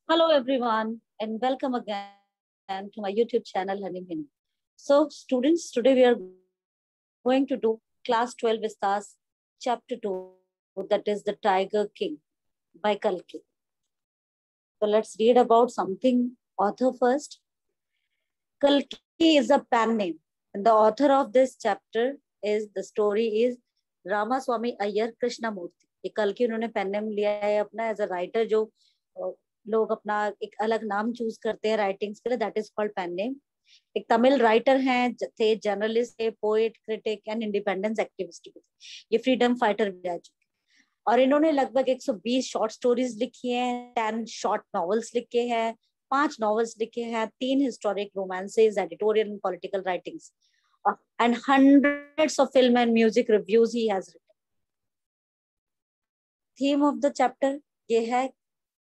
Hello everyone and welcome again to my YouTube channel Honey Mini. So students, today we are going to do class 12 Vistas chapter 2, that is the Tiger King by Kalki. So let's read about something author first. Kalki is a pen name and the author of this chapter is the story is Ramaswamy Iyer Krishnamurti. ये कल्कि उन्होंने pen name लिया है अपना as a writer जो लोग अपना एक अलग नाम चूज करते हैं राइटिंग्स के लिए, that is called pen name. एक तमिल राइटर हैं, थे जर्नलिस्ट, थे poet, critic and independence activist भी थे। ये फ्रीडम फाइटर भी रह चुके और इन्होंने लगभग 120 शॉर्ट स्टोरीज लिखी हैं, 10 शॉर्ट नॉवेल्स लिखे हैं, 5 नॉवेल्स लिखे हैं, 3 historic romances, editorial and political writings and hundreds of film and music reviews he has written. Theme of the chapter ये है,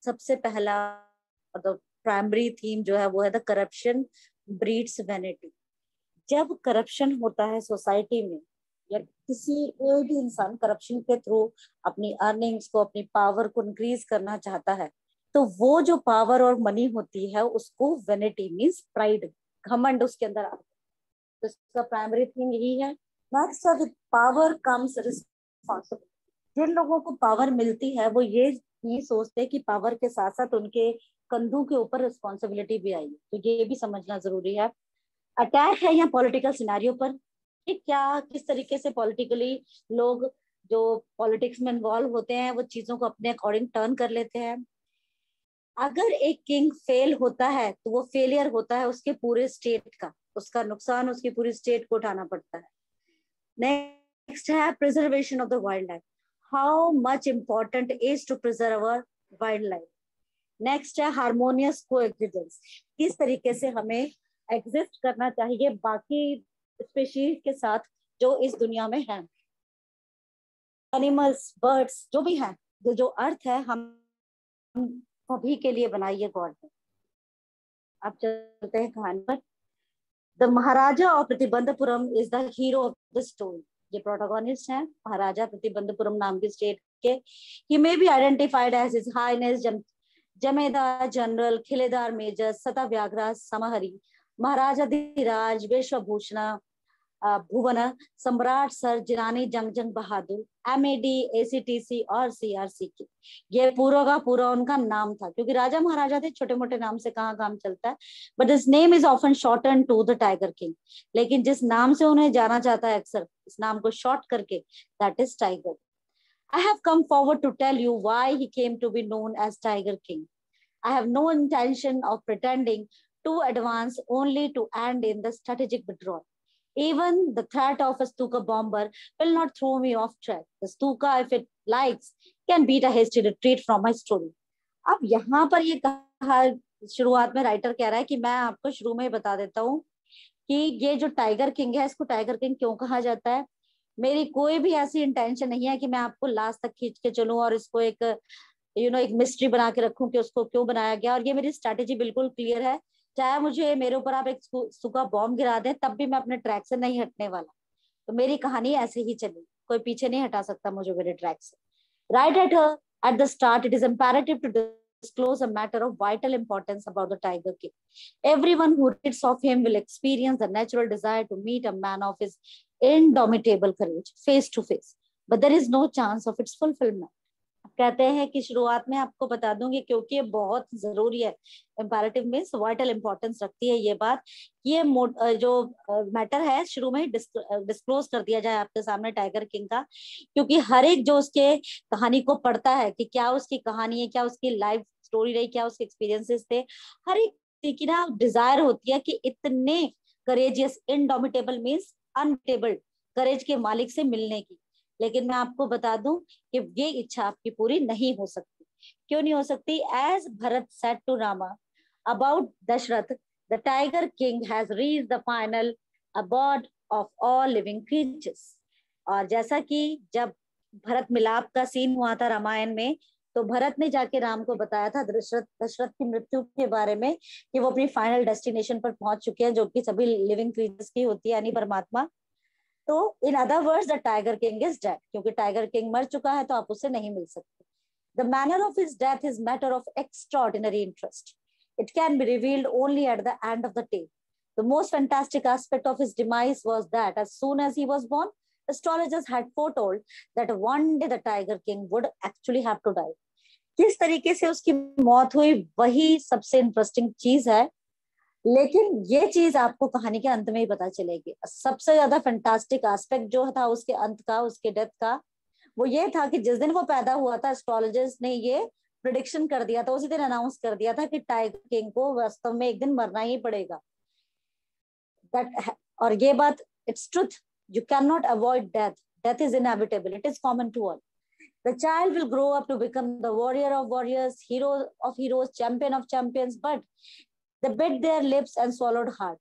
सबसे पहला मतलब प्राइमरी थीम जो है वो है द करप्शन ब्रीड्स वैनिटी। जब करप्शन होता है सोसाइटी में या किसी कोई भी इंसान करप्शन के थ्रू अपनी अर्निंग्स को, अपनी पावर को इंक्रीज करना चाहता है, तो वो जो पावर और मनी होती है उसको वैनिटी मींस प्राइड, घमंड उसके अंदर आता है। तो इसका प्राइमरी थीम यही है। Next, with power comes responsibility. जिन लोगों को पावर मिलती है वो ये सोचते हैं कि पावर के साथ साथ उनके कंधों के ऊपर रिस्पॉन्सिबिलिटी भी आई है, तो ये भी समझना जरूरी है। अटैक है यहाँ पॉलिटिकल सिनेरियो पर कि क्या किस तरीके से पॉलिटिकली लोग जो पॉलिटिक्स में इन्वॉल्व होते हैं वो चीजों को अपने अकॉर्डिंग टर्न कर लेते हैं। अगर एक किंग फेल होता है तो वो फेलियर होता है उसके पूरे स्टेट का, उसका नुकसान उसकी पूरी स्टेट को उठाना पड़ता है। नेक्स्ट है preservation of the wild life, how much important is to preserve our wild life. Next है हार्मोनियस कोएग्जिस्टेंस, किस तरीके से हमें एग्जिस्ट करना चाहिए बाकी स्पीशीज के साथ जो इस दुनिया में है, एनिमल्स, बर्ड्स जो भी हैं, जो अर्थ है हम सभी के लिए बनाई है गॉड ने। अब चलते हैं कहानी पर। The Maharaja of Pratibandhapuram is the hero of the story. ये प्रोटोगोनिस्ट है महाराजा प्रतिबंधपुरम नाम की स्टेट के। He may be identified as his highness Jamedar general Khiledar major Satavyaghra Samhari Maharajadhiraj Vishwabhushan भुवन सम्राट सर जिरानी जंग बहादुर MAD ACTC और CRC की। ये पूरा का पूरा उनका नाम था, क्योंकि राजा महाराजा थे, छोटे मोटे नाम से कहाँ काम चलता है, but this name is often shorten to the tiger king. लेकिन जिस नाम से उन्हें जाना जाता है अक्सर इस नाम को शॉर्ट करके, that is tiger. I have come forward to tell you why he came to be known as Tiger King. I have no intention of pretending to advance, only to end in the strategic withdrawal. Even the threat of a Stuka bomber will not throw me off track. The Stuka, if it likes, can beat a hasty retreat from my story. अब यहाँ पर ये कहा, शुरुआत में writer कह रहा है कि मैं आपको शुरू में बता देता हूँ कि ये जो टाइगर किंग है इसको टाइगर किंग क्यों कहा जाता है। मेरी कोई भी ऐसी इंटेंशन नहीं है कि मैं आपको लास्ट तक खींच के चलूं और इसको एक एक मिस्ट्री बना के रखूं कि उसको क्यों बनाया गया। और ये मेरी स्ट्रैटेजी बिल्कुल क्लियर है, चाहे मुझे मेरे ऊपर आप एक सूखा बॉम्ब गिरा दें तब भी मैं अपने ट्रैक से नहीं हटने वाला। तो मेरी कहानी ऐसे ही चली, कोई पीछे नहीं हटा सकता मुझे मेरे ट्रैक से। Right at the start, it is imperative to disclose a matter of vital importance about the Tiger King. Everyone who reads of him will experience the natural desire to meet a man of his indomitable courage face to face, but there is no chance of its fulfillment. कहते हैं कि शुरुआत में आपको बता दूंगी क्योंकि ये बहुत जरूरी है, इंपैरेटिव मींस वाइटल इंपॉर्टेंस रखती है ये बात, ये जो मैटर है शुरू में डिस्क्लोज कर दिया जाए आपके सामने टाइगर किंग का, क्योंकि हर एक जो उसके कहानी को पढ़ता है कि क्या उसकी कहानी है, क्या उसकी लाइफ स्टोरी रही, क्या उसके एक्सपीरियंसेस थे, हर एक की ना डिजायर होती है कि इतने करेजियस, इनडोमिटेबल मींस अनटेबल करेज के मालिक से मिलने की। लेकिन मैं आपको बता दूं कि ये इच्छा आपकी पूरी नहीं हो सकती। क्यों नहीं हो सकती? As Bharat said to Rama about Dasharath, the tiger king has reached the final abode of all living creatures. और जैसा कि जब भरत मिलाप का सीन हुआ था रामायण में, तो भरत ने जाके राम को बताया था दशरथ की मृत्यु के बारे में कि वो अपनी फाइनल डेस्टिनेशन पर पहुंच चुके हैं, जो कि सभी लिविंग क्रीचर्स की होती है, यानी परमात्मा। तो in other words the tiger king is dead, क्योंकि टाइगर किंग मर चुका है तो आप उससे नहीं मिल सकते। The manner of his death is matter of extraordinary interest. It can be revealed only at the end of the tale. The most fantastic aspect of his demise was that as soon as he was born, astrologers had foretold that one day the Tiger King would actually have to die. किस तरीके से उसकी मौत हुई वही सबसे interesting चीज है, लेकिन ये चीज आपको कहानी के अंत में ही पता चलेगी. सबसे ज्यादा फैंटास्टिक एस्पेक्ट जो था उसके अंत का, उसके डेथ का, वो ये था कि जिस दिन वो पैदा हुआ था एस्ट्रोलॉजर्स ने ये प्रिडिक्शन कर दिया था, उसी दिन अनाउंस कर दिया था कि टाइगर किंग को वास्तव में एक दिन मरना ही पड़ेगा. That, और ये बात, it's truth, you can not avoid death, death is inevitable, it is common to all. The child will grow up to become the warrior of warriors, hero of heroes, champion of champions, but they bit their lips and swallowed hard.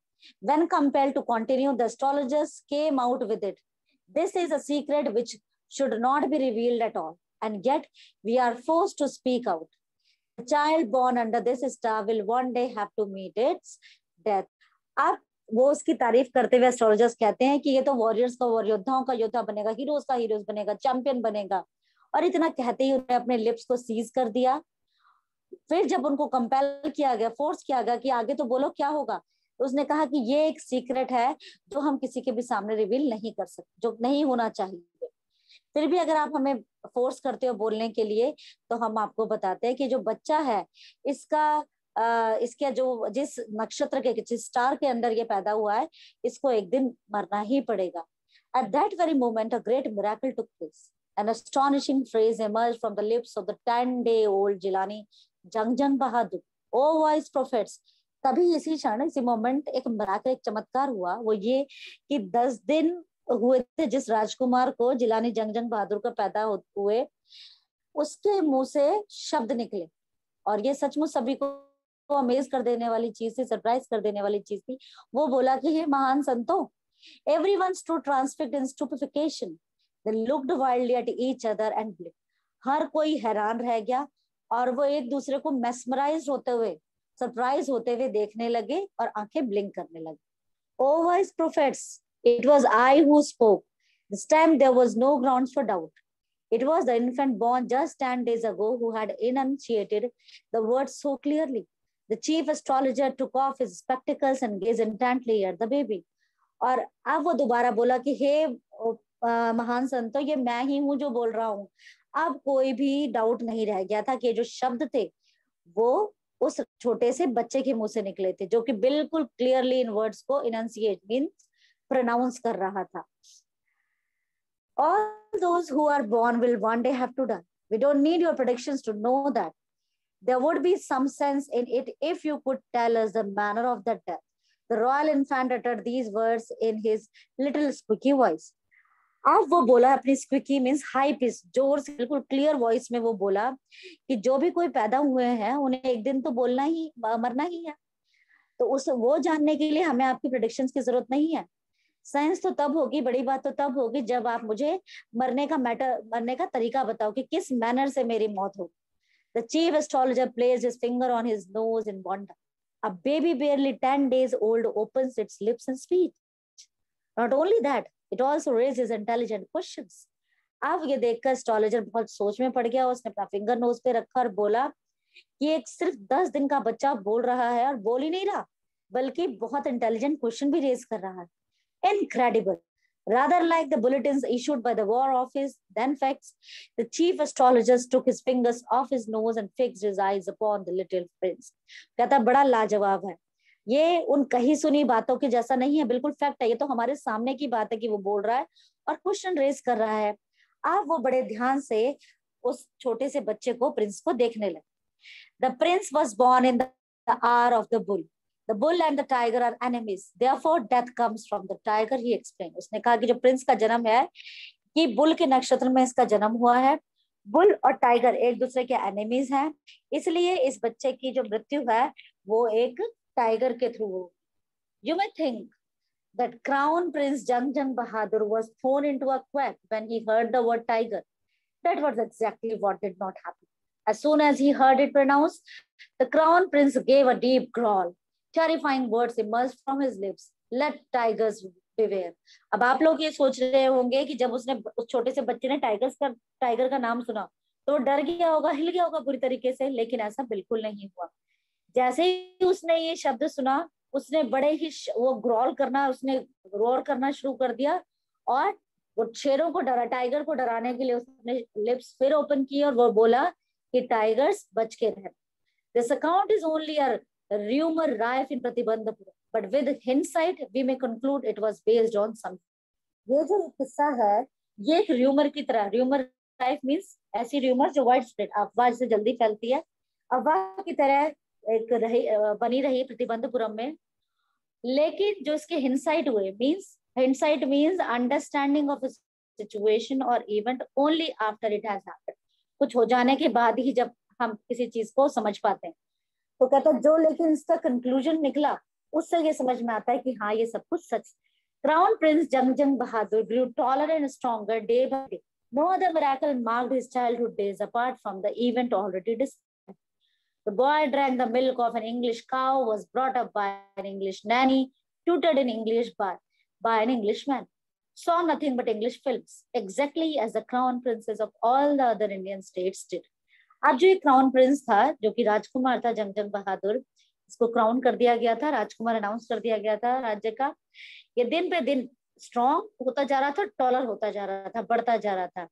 When compelled to continue, the astrologers came out with it. This is a secret which should not be revealed at all, and yet we are forced to speak out. The child born under this star will one day have to meet its death. अब वो उसकी तारीफ करते हुए astrologers कहते हैं कि ये तो वॉरियर्स का योद्धाओं का योद्धा बनेगा, हीरोज का हीरोज बनेगा, चैंपियन बनेगा. और इतना कहते ही उन्होंने अपने लिप्स को सीज कर दिया. फिर जब उनको कंपेल किया गया, फोर्स किया गया कि आगे तो बोलो क्या होगा, तो उसने कहा कि ये एक सीक्रेट है जो हम किसी के भी सामने रिवील नहीं कर सकते, जो नहीं होना चाहिए. फिर भी अगर आप हमें फोर्स करते हो बोलने के लिए, तो हम आपको बताते हैं कि जो बच्चा है इसका जो जिस नक्षत्र के, जिस स्टार के अंदर ये पैदा हुआ है, इसको एक दिन मरना ही पड़ेगा. At that very moment, a great miracle took place. An astonishing phrase emerged from the lips of the 10-day-old Jilani Jangjang Bahadur. Oh wise prophets! तभी इसी क्षण, इसी मोमेंट एक मिराकल, एक चमत्कार हुआ. वो ये कि 10 दिन हुए थे जिस राजकुमार को, जिलानी जंगजंग बहादुर का पैदा हुए, उसके मुंह से शब्द निकले. और ये सचमुच सभी को अमेज कर देने वाली चीज थी, सरप्राइज कर देने वाली चीज थी. वो बोला कि हे महान संतों, everyone stood transfixed in stupefaction. They looked wildly at each other and blinked. हर कोई हैरान रह गया और वो एक दूसरे को मेस्मराइज होते हुए, सरप्राइज होते हुए देखने लगे और आंखें ब्लिंक करने लगे. Oh wise prophets, it was I who spoke. This time there was no grounds for doubt. It was the infant born just 10 days ago who had enunciated the words so clearly. The chief astrologer took off his spectacles and gazed intently at the baby. और अब वो दोबारा बोला कि हे महान संतो, ये मैं ही हूं जो बोल रहा हूं. अब कोई भी डाउट नहीं रह गया था कि जो शब्द थे वो उस छोटे से बच्चे के मुंह से निकले थे, जो कि बिल्कुल क्लियरली इन वर्ड्स को इनंसिएट मींस प्रोनाउंस कर रहा था. All those who are born will one day have to die. We don't need your predictions to know that. There would be some sense in it if you could tell us the manner of that death. The royal infant uttered these words in his little squeaky voice. अब वो बोला अपनी स्क्विकी means high pitch, जोर से बिल्कुल clear voice में वो बोला कि जो भी कोई पैदा हुए हैं उन्हें एक दिन तो बोलना ही, मरना ही है. तो उस वो जानने के लिए हमें आपकी प्रेडिक्शंस की जरूरत नहीं है. साइंस तो तब होगी, बड़ी बात तो तब होगी जब आप मुझे मरने का तरीका बताओ कि किस मैनर से मेरी मौत हो. The chief astrologer placed his finger on his nose in wonder. A baby barely 10 days old opens its lips and speaks. Not only that, it also raises intelligent questions. अब ये देखकर एस्ट्रोलॉजर बहुत सोच में पड़ गया. उसने अपना फिंगर नोज पे रखा और बोला कि एक सिर्फ 10 दिन का बच्चा बोल रहा है, और बोल ही नहीं रहा बल्कि बहुत इंटेलिजेंट क्वेश्चन भी रेज कर रहा है. Incredible. Rather like the bulletins issued by the War Office, then facts, the chief astrologer took his fingers off his nose and fixed his eyes upon the little prince. कहता बड़ा लाजवाब है, ये उन कही सुनी बातों के जैसा नहीं है, बिल्कुल फैक्ट है. ये तो हमारे सामने की बात है कि वो बोल रहा है और क्वेश्चन रेज कर रहा है. आप वो बड़े ध्यान से उस छोटे से बच्चे को, प्रिंस को देखने लगे. The prince was born in the hour of the bull. The bull and the tiger are enemies. Therefore, death comes from the tiger, he explained. उसने कहा कि जो प्रिंस का जन्म है कि बुल के नक्षत्र में इसका जन्म हुआ है. बुल और टाइगर एक दूसरे के एनिमीज हैं, इसलिए इस बच्चे की जो मृत्यु है वो एक टाइगर के थ्रू हो. You may think that Crown Prince Jangjang Bahadur was thrown into a quack when he heard the word tiger. That was exactly what did not happen. As soon as he heard it pronounced, the Crown Prince gave a deep growl. Terrifying words emerged from his lips. Let tigers beware. अब आप लोग ये सोच रहे होंगे कि जब उसने उस छोटे से बच्चे ने टाइगर का नाम सुना तो डर गया होगा, हिल गया होगा बुरी तरीके से, लेकिन ऐसा बिल्कुल नहीं हुआ। जैसे ही उसने ये शब्द सुना, उसने बड़े ही वो ग्रॉल करना, उसने रोर करना शुरू कर दिया, और वो शेरों को डरा, टाइगर को डराने के लिए उसने लिप्स फिर ओपन किए और वो बोला कि टाइगर्स बच के रहे। This account is only a rumor rife in Pratibandhapura, but with hindsight we may conclude it was based on some। ये जो किस्सा है ये एक र्यूमर की तरह, र्यूमर राइफ मीन्स ऐसी र्यूमर जो वाइड स्प्रेड, अफवाह से जल्दी फैलती है, अफवाह की तरह एक बनी रही प्रतिबंधपुरम में। लेकिन जो इसके हिंसाइट हुए, means hindsight means understanding of situation और event only after it has happened, कुछ हो जाने के बाद ही जब हम किसी चीज को समझ पाते हैं। तो कहता जो लेकिन इसका कंक्लूजन निकला उससे ये समझ में आता है कि हाँ ये सब कुछ सच। Crown prince Jungjung Bahadur grew taller and stronger day by day. No other miracle marked his childhood days apart from the event already described. The boy drank the milk of an English cow, was brought up by an English nanny, tutored in English by an Englishman, saw nothing but English films, exactly as the crown princes of all the other Indian states did. अब जो ये crown Prince था, जो कि राजकुमार था जंगजंग बहादुर, इसको crown कर दिया गया था, राजकुमार अनाउंस कर दिया गया था राज्य का। ये दिन पे दिन स्ट्रॉन्ग होता जा रहा था, टॉलर होता जा रहा था, बढ़ता जा रहा था।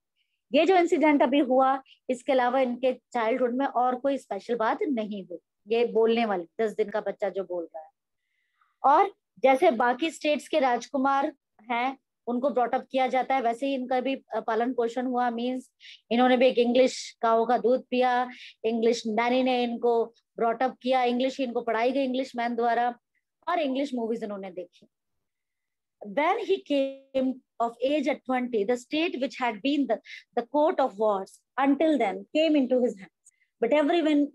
ये जो इंसिडेंट अभी हुआ, इसके अलावा इनके चाइल्डहुड में और कोई स्पेशल बात नहीं हुई। ये बोलने वाले 10 दिन का बच्चा जो बोल रहा है, और जैसे बाकी स्टेट्स के राजकुमार हैं उनको ब्रॉटअप किया जाता है, वैसे ही इनका भी पालन पोषण हुआ। मींस इन्होंने भी एक इंग्लिश काऊ का दूध पिया, इंग्लिश नैनी ने इनको ब्रॉटअप किया, इंग्लिश इनको पढ़ाई गई इंग्लिश मैन द्वारा, और इंग्लिश मूवीज इन्होंने देखी। When he came of age at 20, the state which had been the court of wars until then came into his hands. But everyone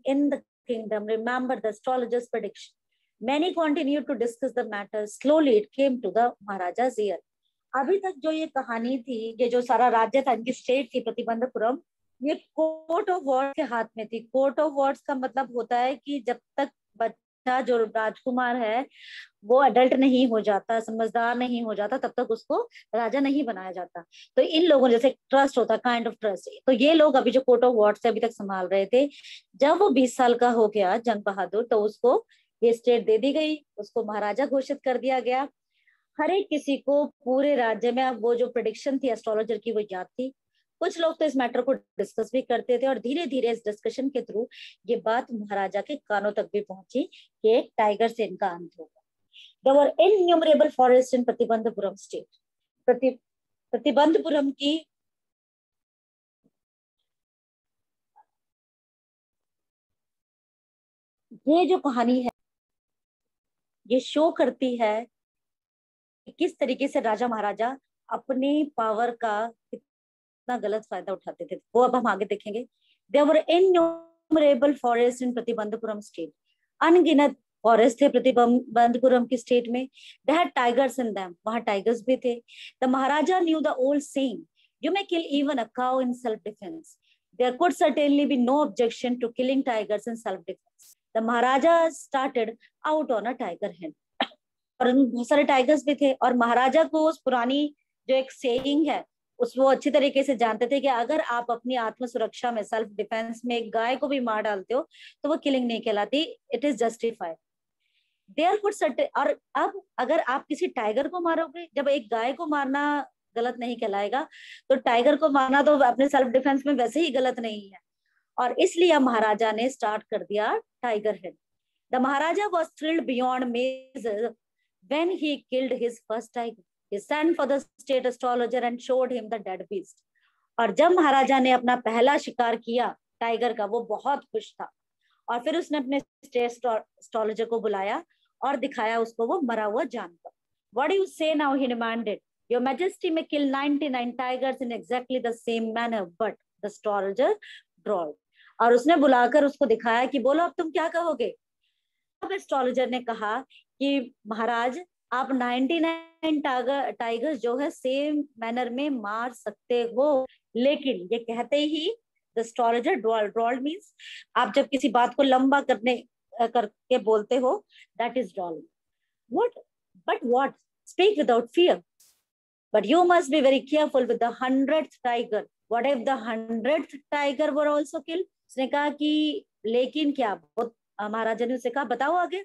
in the kingdom remembered the astrologer's prediction. Many continued to discuss the matter. Slowly it came to the Maharaja's ear. अभी तक जो ये कहानी थी, ये जो सारा राज्य था, इनकी स्टेट थी प्रतिबंधपुरम, ये कोर्ट ऑफ वॉर्स के हाथ में थी। कोर्ट ऑफ वॉर्स का मतलब होता है कि जब तक बच्चा जो राजकुमार है वो अडल्ट नहीं हो जाता, समझदार नहीं हो जाता, तब तक उसको राजा नहीं बनाया जाता। तो इन लोगों जैसे ट्रस्ट होता है, काइंड ऑफ ट्रस्ट, तो ये लोग अभी जो कोर्ट ऑफ वॉर्स से अभी तक संभाल रहे थे, जब वो 20 साल का हो गया जंग बहादुर, तो उसको ये स्टेट दे दी गई, उसको महाराजा घोषित कर दिया गया। हर एक किसी को पूरे राज्य में अब वो जो प्रेडिक्शन थी एस्ट्रोलॉजर की वो याद थी। कुछ लोग तो इस मैटर को डिस्कस भी करते थे, और धीरे धीरे इस डिस्कशन के थ्रू ये बात महाराजा के कानों तक भी पहुंची कि एक टाइगर से इनका अंत होगा। There were innumerable forests in Pratibandapuram state. Pratibandapuram की ये जो कहानी है ये शो करती है कि किस तरीके से राजा महाराजा अपनी पावर का कितना गलत फायदा उठाते थे, वो अब हम आगे देखेंगे। There were innumerable forests in Pratibandapuram state. अनगिनत फॉरेस्ट थे प्रतिबंधपुरम की स्टेट में। They had tigers in them, वहां टाइगर्स भी थे। The Maharaja knew the old saying, you may kill even a cow in self-defense. There could certainly be no objection to killing tigers in self-defense. The Maharaja started out on a tiger hunt. और बहुत सारे tigers भी थे, और महाराजा को उस पुरानी जो एक सेइंग है उस वो अच्छी तरीके से जानते थे कि अगर आप अपनी आत्म सुरक्षा में, सेल्फ डिफेंस में एक गाय को भी मार डालते हो तो वो किलिंग नहीं कहलाती, it is justified. There could certain, और अब अगर आप किसी टाइगर को मारोगे, जब एक गाय को मारना गलत नहीं कहलाएगा, तो टाइगर को मारना तो अपने सेल्फ डिफेंस में वैसे ही गलत नहीं है। और इसलिए महाराजा ने स्टार्ट कर दिया tiger hit. The maharaja was thrilled beyond measure when he killed his first tiger. He sent for the state astrologer and showed him the dead beast. और जब महाराजा ने अपना पहला शिकार किया टाइगर का, वो बहुत खुश था, और फिर उसने अपने स्टेट एस्ट्रोलॉजर को बुलाया और दिखाया उसको वो मरा हुआ जानवर। What do you say now? He demanded. Your Majesty may kill 99 tigers in exactly the same manner, but the astrologer drawled. और उसने बुलाकर उसको दिखाया कि बोलो अब तुम क्या कहोगे। अब एस्ट्रोलॉजर ने कहा कि महाराज आप 99 टाइगर्स जो है सेम मैनर में मार सकते हो, लेकिन ये कहते ही द एस्ट्रोलॉजर ड्रॉल्ड मींस आप जब किसी बात को लंबा करके बोलते हो, that is drawling. What speak without fear, but you must be very careful with the 100th tiger what if the 100th tiger were also killed? उसने कहा कि लेकिन क्या, महाराजा ने उसे कहा बताओ आगे,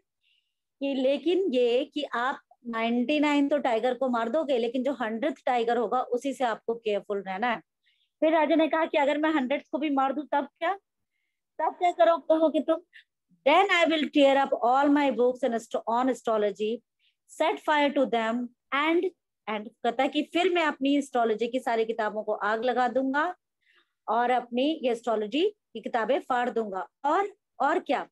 कि लेकिन ये कि आप 99 तो टाइगर को मार दोगे, लेकिन जो 100th टाइगर होगा उसी से आपको केयरफुल रहना है। फिर राजा ने कहा कि अगर मैं 100th को भी मार दूं तब क्या, तब क्या कहोगे तुम? Then I will tear up all my books on astrology, set fire to them, and कहता है कि फिर मैं अपनी एस्ट्रोलॉजी की सारी किताबों को आग लगा दूंगा और अपनी ये एस्ट्रोलॉजी की किताबें फाड़ दूंगा। और क्या,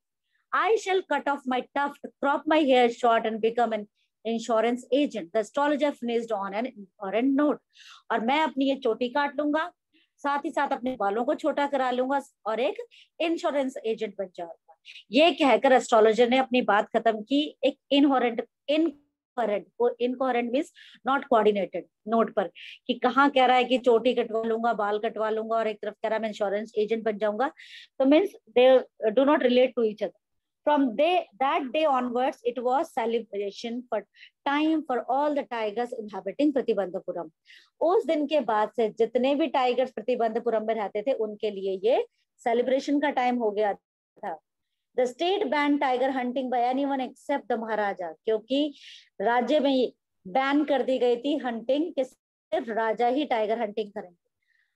I shall cut off my tuft, crop my hair short, and become an insurance agent. The astrologer finished on an important note. और मैं अपनी ये चोटी काट लूंगा, साथ ही साथ अपने बालों को छोटा करा लूंगा और एक इंश्योरेंस एजेंट बन जाऊंगा। ये कहकर एस्ट्रोलॉजर ने अपनी बात खत्म की एक incoherent means not coordinated note पर, कि कहाँ कह रहा है कि चोटी कटवा लूंगा, बाल कटवा लूंगा, और एक तरफ कह रहा है मैं इंश्योरेंस एजेंट बन जाऊंगा। तो means they do not relate to each other. From that day onwards, it was celebration for time for all the tigers inhabiting Pratibandapuram. उस दिन के बाद से जितने भी टाइगर्स प्रतिबंधपुरम में रहते थे उनके लिए ये सेलिब्रेशन का टाइम हो गया था। The state banned tiger hunting by anyone except the महाराजा, क्योंकि राज्य में बैन कर दी गई थी हंटिंग, कि सिर्फ राजा ही टाइगर हंटिंग करेंगे।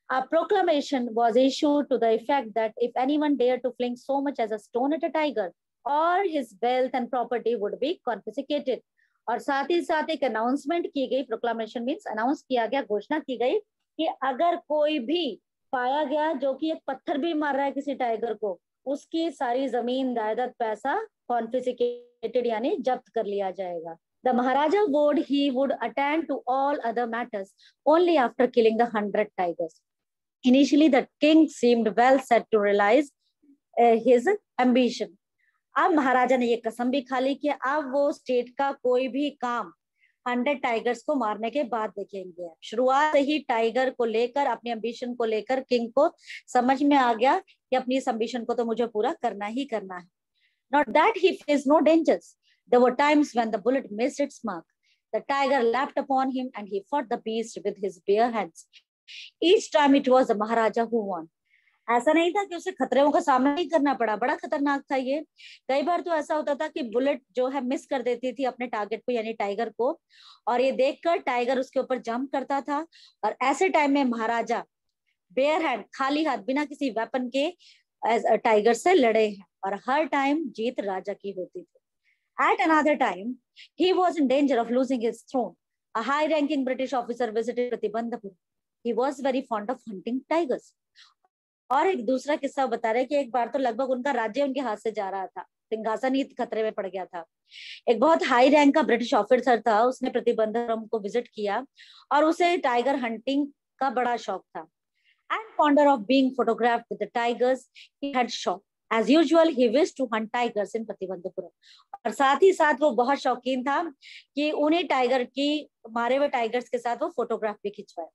A proclamation was issued to the effect that if anyone dared to fling so much as a stone at a tiger, और his wealth and property would be confiscated। और साथ ही साथ एक announcement की गई, proclamation means announce किया गया, घोषणा की गई कि अगर कोई भी पाया गया जो कि एक पत्थर भी मार रहा है किसी टाइगर को, उसकी सारी जमीन जायदाद पैसा कॉन्फिस्केटेड यानी जब्त कर लिया जाएगा। The Maharaja vowed he would attend to all other matters only after killing the 100 tigers. Initially, the king seemed well set to realize his ambition. अब महाराजा ने ये कसम भी खा ली कि अब वो स्टेट का कोई भी काम 100 टाइगर्स को मारने के बाद देखेंगे। शुरुआत से ही टाइगर को लेकर, अपनी एम्बिशन को लेकर किंग को समझ में आ गया कि अपनी इस एम्बिशन को तो मुझे पूरा करना ही करना है। Not that he faced no dangers. There were times when the bullet missed its mark. The tiger leapt upon him and he fought the beast with his bare hands. Each time it was the Maharaja who won. ऐसा नहीं था कि उसे खतरों का सामना नहीं करना पड़ा, बड़ा खतरनाक था ये। कई बार तो ऐसा होता था कि बुलेट जो है मिस कर देती थी अपने टारगेट को यानी टाइगर को, और ये देखकर टाइगर उसके ऊपर जंप करता था, और ऐसे टाइम में महाराजा बेयर हैंड, खाली हाथ, बिना किसी वेपन के टाइगर से लड़े हैं, और हर टाइम जीत राजा की होती थी। At another time, he was in danger of losing his throne. A high-ranking British officer visited Pratibandhapur. He was very fond of hunting tigers. और एक दूसरा किस्सा बता रहे कि एक बार तो लगभग उनका राज्य उनके हाथ से जा रहा था, सिंहासन ही खतरे में पड़ गया था। एक बहुत हाई रैंक का ब्रिटिश ऑफिसर था, उसने प्रतिबंधपुरम को विजिट किया और उसे टाइगर हंटिंग का बड़ा शौक था। And fonder of being photographed with the tigers, he had shot. As usual, he wished to hunt tigers in Pratibandapuram. और साथ ही साथ वो बहुत शौकीन था कि उन्हें टाइगर की, मारे हुए टाइगर्स के साथ वो फोटोग्राफ भी खिंचवाए।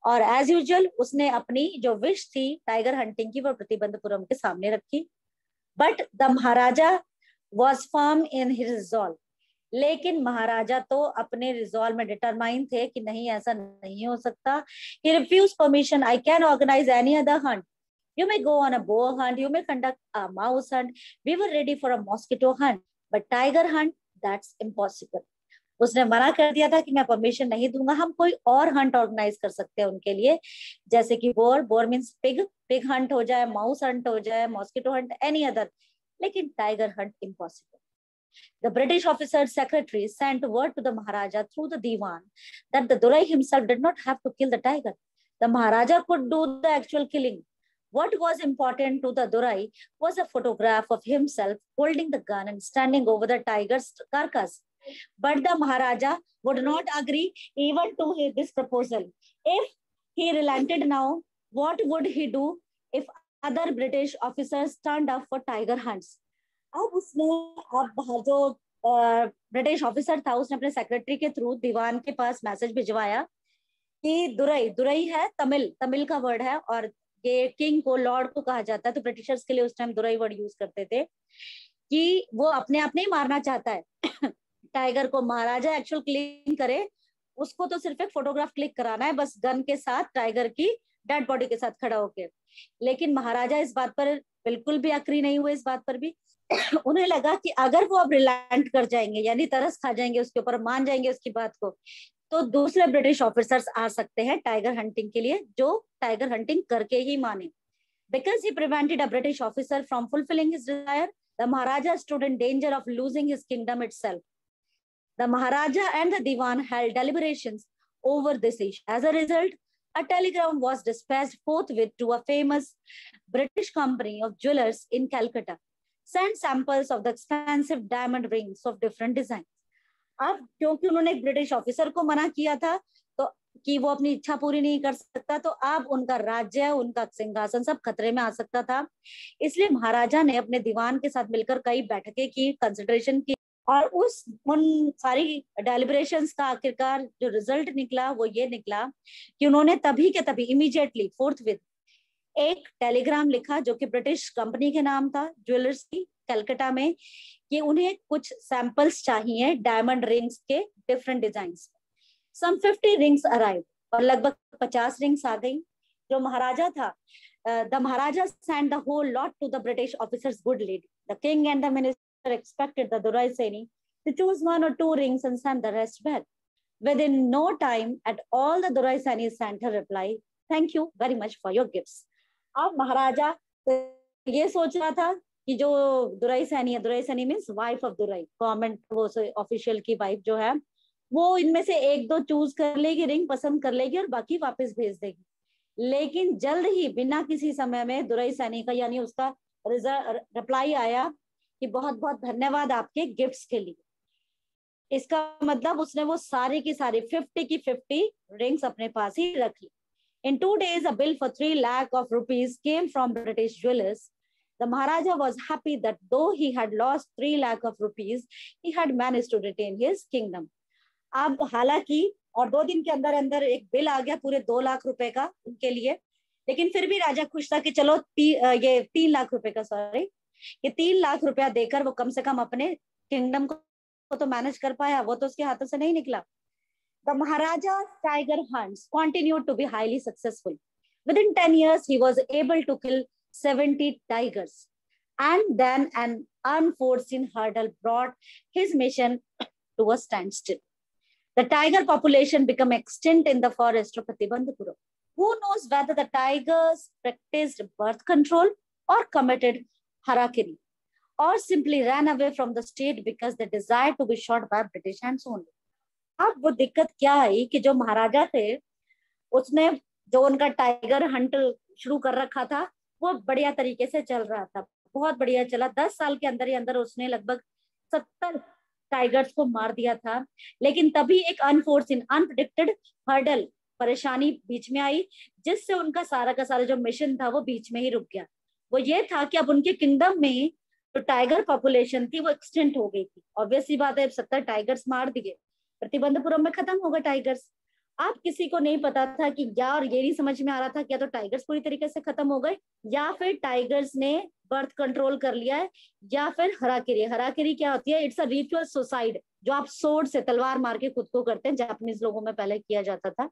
और एज यूजुअल उसने अपनी जो विश थी टाइगर हंटिंग की वो प्रतिबंधपुरम के सामने रखी। But the maharaja was firm in his resolve. लेकिन महाराजा तो अपने रिजॉल्व में डिटरमाइन थे कि नहीं, ऐसा नहीं हो सकता। He refuse permission. I can organise any other hunt. You may go on a boar hunt, you may conduct a mouse hunt. We were ready for a mosquito hunt, but tiger hunt, that's impossible. उसने मना कर दिया था कि मैं permission नहीं दूंगा, हम कोई और हंट ऑर्गेनाइज कर सकते हैं उनके लिए, जैसे कि बोर मींस पिग हंट हो जाए, माउस हंट हो जाए, मॉस्किटो हंट, एनी अदर, लेकिन tiger Hunt impossible. The British officer's secretary sent word to the Maharaja through the Diwan that the Durai himself did not have to kill the tiger. The Maharaja could do the actual killing. What was important to the Durai was a photograph of himself holding the gun and standing over the tiger's carcass. But the Maharaja would not agree even to this proposal. If he relented now, what would he do if other British officers turned up for tiger hunts? अब जो British officer था उसने अपने secretary के through दीवान के पास message भिजवाया कि दुरई है, तमिल का वर्ड है, और ये किंग को, लॉर्ड को कहा जाता है, तो ब्रिटिशर्स के लिए उस टाइम दुरई वर्ड यूज करते थे, कि वो अपने आप नहीं मारना चाहता है टाइगर को, महाराजा एक्चुअल क्लिक करे, उसको तो सिर्फ एक फोटोग्राफ क्लिक कराना है बस गन के साथ टाइगर की डेड बॉडी के साथ खड़ा होके। लेकिन महाराजा इस बात पर बिल्कुल भी अग्री नहीं हुए, इस बात पर भी उन्हें लगा कि अगर वो अब रिलैंट कर जाएंगे, यानी तरस खा जाएंगे उसके ऊपर, मान जाएंगे उसकी बात को, तो दूसरे ब्रिटिश ऑफिसर्स आ सकते हैं टाइगर हंटिंग के लिए, जो टाइगर हंटिंग करके ही माने। Because he prevented a British officer from fulfilling his desire, the Maharaja stood in danger of losing his kingdom itself. The Maharaja and the Diwan held deliberations over this issue. As a result, a telegram was dispatched forthwith to a famous British company of jewelers in Calcutta. Sent samples of the expensive diamond rings of different designs. अब क्योंकि उन्होंने एक British officer को मना किया था तो कि वो अपनी इच्छा पूरी नहीं कर सकता, तो अब उनका राज्य, उनका सिंहासन सब खतरे में आ सकता था। इसलिए महाराजा ने अपने दीवान के साथ मिलकर कई बैठकें की, कंसिडरेशन की, और उन सारी डेलिब्रेशंस का आखिरकार जो रिजल्ट निकला वो ये निकला कि उन्होंने तभी के तभी इमीडिएटली फोर्थविथ एक टेलीग्राम लिखा, जो कि ब्रिटिश कंपनी के नाम था, ज्वेलर्स की, कलकत्ता में, कि उन्हें कुछ सैंपल्स चाहिए डायमंड रिंग्स के different designs. Some 50 rings arrive, और लगभग 50 रिंग्स आ गई। जो महाराजा था, the maharaja send the whole lot to the British officers good lady. The king and the minister expected the दुराई सैनी to choose 1 or 2 rings and send the rest back. Within no time at all, the Durai Sani sent her reply, "Thank you very much for your gifts." अब महाराजा ये सोच रहा था कि जो दुराई सैनी है, Durai Sani means wife of Durai, government वो official की वाइफ जो है, वो इनमें से 1-2 चूज कर लेगी, रिंग पसंद कर लेगी और बाकी वापस भेज देगी। लेकिन जल्द ही बिना किसी समय में दुराई सैनी का यानी उसका रिप्लाई आया कि बहुत बहुत धन्यवाद आपके गिफ्ट्स के लिए। इसका मतलब उसने वो सारी की सारी 50 की 50 रिंग्स अपने पास ही रख ली। In 2 days, a bill for 3 lakh of rupees came from British jewelers. The Maharaja was happy that though he had lost 3 lakh of rupees, he had managed to retain his kingdom. अब हालांकि और 2 दिन के अंदर अंदर एक bill आ गया पूरे 2 लाख रुपए का उनके लिए, लेकिन फिर भी राजा खुश था कि चलो ये 3 लाख रुपए का, सॉरी, ये 3 लाख रुपया देकर वो कम से कम अपने किंगडम को तो मैनेज कर पाया, वो तो उसके हाथों से नहीं निकला। The Maharaja's tiger hunts continued to be highly successful. Within 10 years, he was able to kill 70 tigers. And then an unforeseen hurdle brought his mission to a standstill. The tiger population became extinct in the forest of Pratibandhapuram. Who knows whether the tigers practiced birth control or committed harakiri, or simply ran away from the state because they desired to be shot by British hands only. अब वो दिक्कत क्या आई कि जो महाराजा थे उसने जो उनका टाइगर हंट शुरू कर रखा था वो बढ़िया तरीके से चल रहा था, बहुत बढ़िया चला। 10 साल के अंदर ही अंदर उसने लगभग 70 टाइगर्स को मार दिया था। लेकिन तभी एक अनफोर्सिन, अनप्रेडिक्टेड हर्डल, परेशानी बीच में आई, जिससे उनका सारा का सारा जो मिशन था वो बीच में ही रुक गया। वो ये था कि अब उनके किंगडम में जो टाइगर पॉपुलेशन थी वो एक्सटेंट हो गई थी। ऑब्वियसली बात है, 70 टाइगर्स मार दिए, प्रतिबंधपुरम में खत्म होगा टाइगर्स। आप किसी को नहीं पता था कि यार, ये नहीं समझ में आ रहा था क्या तो टाइगर्स पूरी तरीके से खत्म हो गए या फिर टाइगर्स ने बर्थ कंट्रोल कर लिया है, या फिर हराकिरी। हराकिरी क्या होती है? इट्स अ रिचुअल सुसाइड, जो आप सोर्ड से तलवार मार के खुद को करते हैं, जापानीज लोगों में पहले किया जाता था।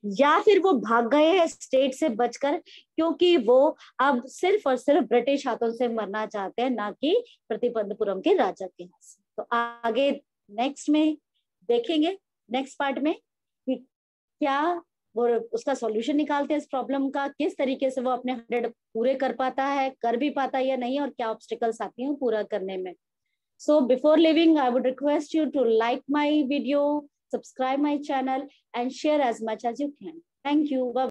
या फिर वो भाग गए हैं स्टेट से बचकर, क्योंकि वो अब सिर्फ और सिर्फ ब्रिटिश हाथों से मरना चाहते हैं, ना कि प्रतिबंधपुरम के राजा के हाथ से। तो आगे नेक्स्ट में देखेंगे, नेक्स्ट पार्ट में, कि क्या वो उसका सॉल्यूशन निकालते हैं इस प्रॉब्लम का, किस तरीके से वो अपने 100 पूरे कर पाता है, कर भी पाता है या नहीं, और क्या ऑब्स्टिकल्स आती हैं पूरा करने में। So before living, I would request you to like my video, subscribe my channel and share as much as you can. Thank you. Bye.